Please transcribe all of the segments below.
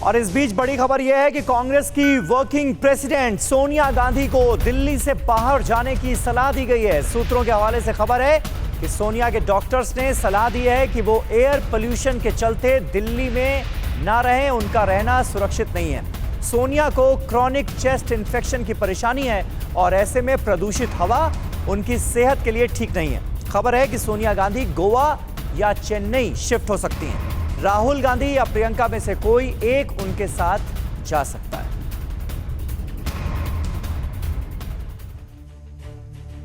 और इस बीच बड़ी खबर यह है कि कांग्रेस की वर्किंग प्रेसिडेंट सोनिया गांधी को दिल्ली से बाहर जाने की सलाह दी गई है। सूत्रों के हवाले से खबर है कि सोनिया के डॉक्टर्स ने सलाह दी है कि वो एयर पोल्यूशन के चलते दिल्ली में ना रहें, उनका रहना सुरक्षित नहीं है। सोनिया को क्रॉनिक चेस्ट इंफेक्शन की परेशानी है और ऐसे में प्रदूषित हवा उनकी सेहत के लिए ठीक नहीं है। खबर है कि सोनिया गांधी गोवा या चेन्नई शिफ्ट हो सकती हैं। राहुल गांधी या प्रियंका में से कोई एक उनके साथ जा सकता है।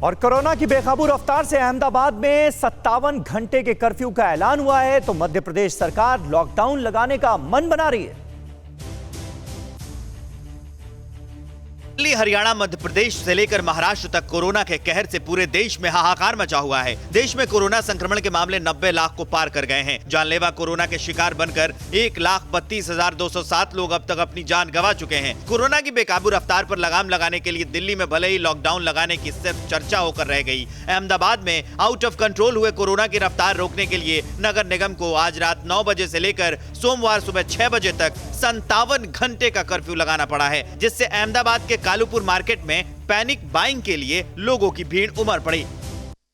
और कोरोना की बेकाबू रफ्तार से अहमदाबाद में 57 घंटे के कर्फ्यू का ऐलान हुआ है, तो मध्य प्रदेश सरकार लॉकडाउन लगाने का मन बना रही है। दिल्ली, हरियाणा, मध्य प्रदेश से लेकर महाराष्ट्र तक कोरोना के कहर से पूरे देश में हाहाकार मचा हुआ है। देश में कोरोना संक्रमण के मामले 90 लाख को पार कर गए हैं। जानलेवा कोरोना के शिकार बनकर 1,32,207 लोग अब तक अपनी जान गंवा चुके हैं। कोरोना की बेकाबू रफ्तार पर लगाम लगाने के लिए दिल्ली में भले ही लॉकडाउन लगाने की सिर्फ चर्चा होकर रह गई, अहमदाबाद में आउट ऑफ कंट्रोल हुए कोरोना की रफ्तार रोकने के लिए नगर निगम को आज रात 9 बजे से लेकर सोमवार सुबह 6 बजे तक 57 घंटे का कर्फ्यू लगाना पड़ा है, जिससे अहमदाबाद के कालूपुर मार्केट में पैनिक बाइंग के लिए लोगों की भीड़ उमड़ पड़ी।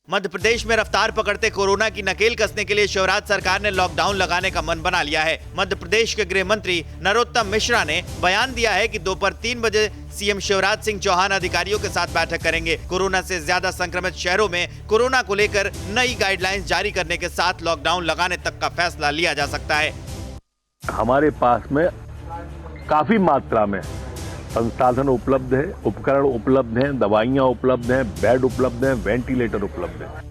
मध्य प्रदेश में रफ्तार पकड़ते कोरोना की नकेल कसने के लिए शिवराज सरकार ने लॉकडाउन लगाने का मन बना लिया है। मध्य प्रदेश के गृह मंत्री नरोत्तम मिश्रा ने बयान दिया है कि दोपहर 3 बजे सीएम शिवराज सिंह चौहान अधिकारियों के साथ बैठक करेंगे। कोरोना से ज्यादा संक्रमित शहरों में कोरोना को लेकर नई गाइडलाइंस जारी करने के साथ लॉकडाउन लगाने तक का फैसला लिया जा सकता है। हमारे पास में काफी मात्रा में संसाधन उपलब्ध है, उपकरण उपलब्ध हैं, दवाइयां उपलब्ध हैं, बेड उपलब्ध हैं, वेंटिलेटर उपलब्ध हैं।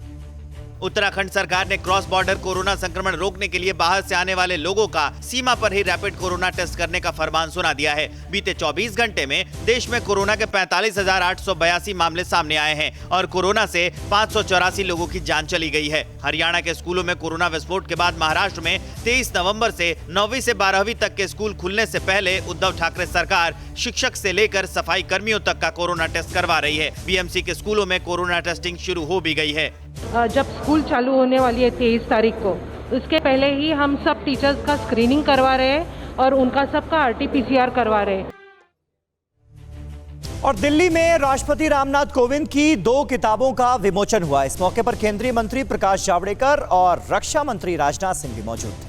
उत्तराखंड सरकार ने क्रॉस बॉर्डर कोरोना संक्रमण रोकने के लिए बाहर से आने वाले लोगों का सीमा पर ही रैपिड कोरोना टेस्ट करने का फरमान सुना दिया है। बीते 24 घंटे में देश में कोरोना के 45,882 मामले सामने आए हैं और कोरोना से 584 लोगों की जान चली गई है। हरियाणा के स्कूलों में कोरोना विस्फोट के बाद महाराष्ट्र में 23 नवंबर से 9वीं से 12वीं तक के स्कूल खुलने से पहले उद्धव ठाकरे सरकार शिक्षक से लेकर सफाई कर्मियों तक का कोरोना टेस्ट करवा रही है। बीएमसी के स्कूलों में कोरोना टेस्टिंग शुरू हो भी गई है। जब स्कूल चालू होने वाली है 23 तारीख को, उसके पहले ही हम सब टीचर्स का स्क्रीनिंग करवा रहे हैं और उनका सबका RT-PCR करवा रहे हैं। और दिल्ली में राष्ट्रपति रामनाथ कोविंद की 2 किताबों का विमोचन हुआ। इस मौके पर केंद्रीय मंत्री प्रकाश जावड़ेकर और रक्षा मंत्री राजनाथ सिंह भी मौजूद थे।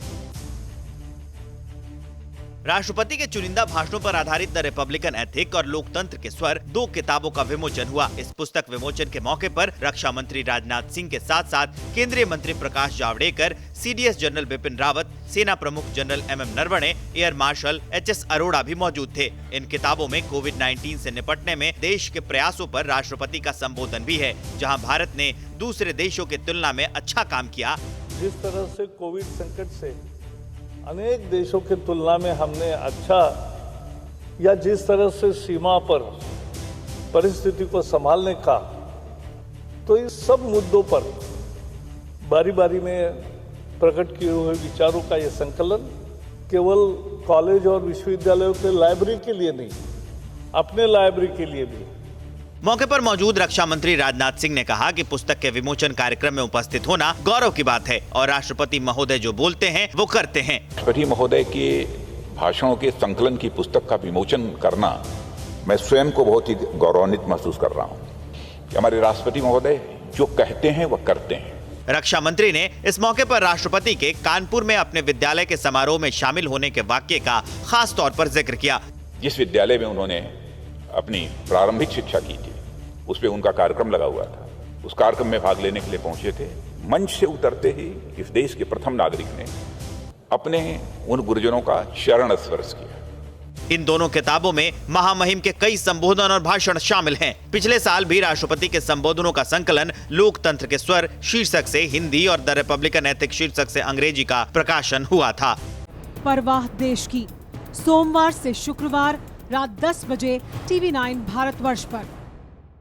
राष्ट्रपति के चुनिंदा भाषणों पर आधारित द रिपब्लिकन एथिक और लोकतंत्र के स्वर 2 किताबों का विमोचन हुआ। इस पुस्तक विमोचन के मौके पर रक्षा मंत्री राजनाथ सिंह के साथ साथ केंद्रीय मंत्री प्रकाश जावड़ेकर, CDS जनरल बिपिन रावत, सेना प्रमुख general MM Naravane, air marshal HS Arora भी मौजूद थे। इन किताबों में कोविड-19 से निपटने में देश के प्रयासों पर राष्ट्रपति का संबोधन भी है, जहाँ भारत ने दूसरे देशों की तुलना में अच्छा काम किया। जिस तरह से कोविड संकट से अनेक देशों की तुलना में हमने अच्छा, या जिस तरह से सीमा पर परिस्थिति को संभालने का, तो इस सब मुद्दों पर बारी बारी में प्रकट किए हुए विचारों का ये संकलन केवल कॉलेज और विश्वविद्यालयों के लाइब्रेरी के लिए नहीं, अपने लाइब्रेरी के लिए भी। मौके पर मौजूद रक्षा मंत्री राजनाथ सिंह ने कहा कि पुस्तक के विमोचन कार्यक्रम में उपस्थित होना गौरव की बात है और राष्ट्रपति महोदय जो बोलते हैं वो करते हैं। राष्ट्रपति महोदय के भाषणों के संकलन की पुस्तक का विमोचन करना मैं स्वयं को बहुत ही गौरवान्वित महसूस कर रहा हूँ कि हमारे राष्ट्रपति महोदय जो कहते हैं वह करते हैं। रक्षा मंत्री ने इस मौके पर राष्ट्रपति के कानपुर में अपने विद्यालय के समारोह में शामिल होने के वाक्य का खास तौर पर जिक्र किया। जिस विद्यालय में उन्होंने अपनी प्रारंभिक शिक्षा की थी, उस पे उनका कार्यक्रम लगा हुआ था। उस कार्यक्रम में भाग लेने के लिए पहुंचे थे। मंच से उतरते ही इस देश के प्रथम नागरिक ने अपने उन गुरुजनों का चरण स्पर्श किया। इन दोनों किताबों में महामहिम के कई संबोधन और भाषण शामिल हैं। पिछले साल भी राष्ट्रपति के संबोधनों का संकलन लोकतंत्र के स्वर शीर्षक से हिंदी और द रिपब्लिकन एथिक शीर्षक से अंग्रेजी का प्रकाशन हुआ था। परवाह देश की, सोमवार से शुक्रवार रात 10 बजे TV9 भारतवर्ष पर।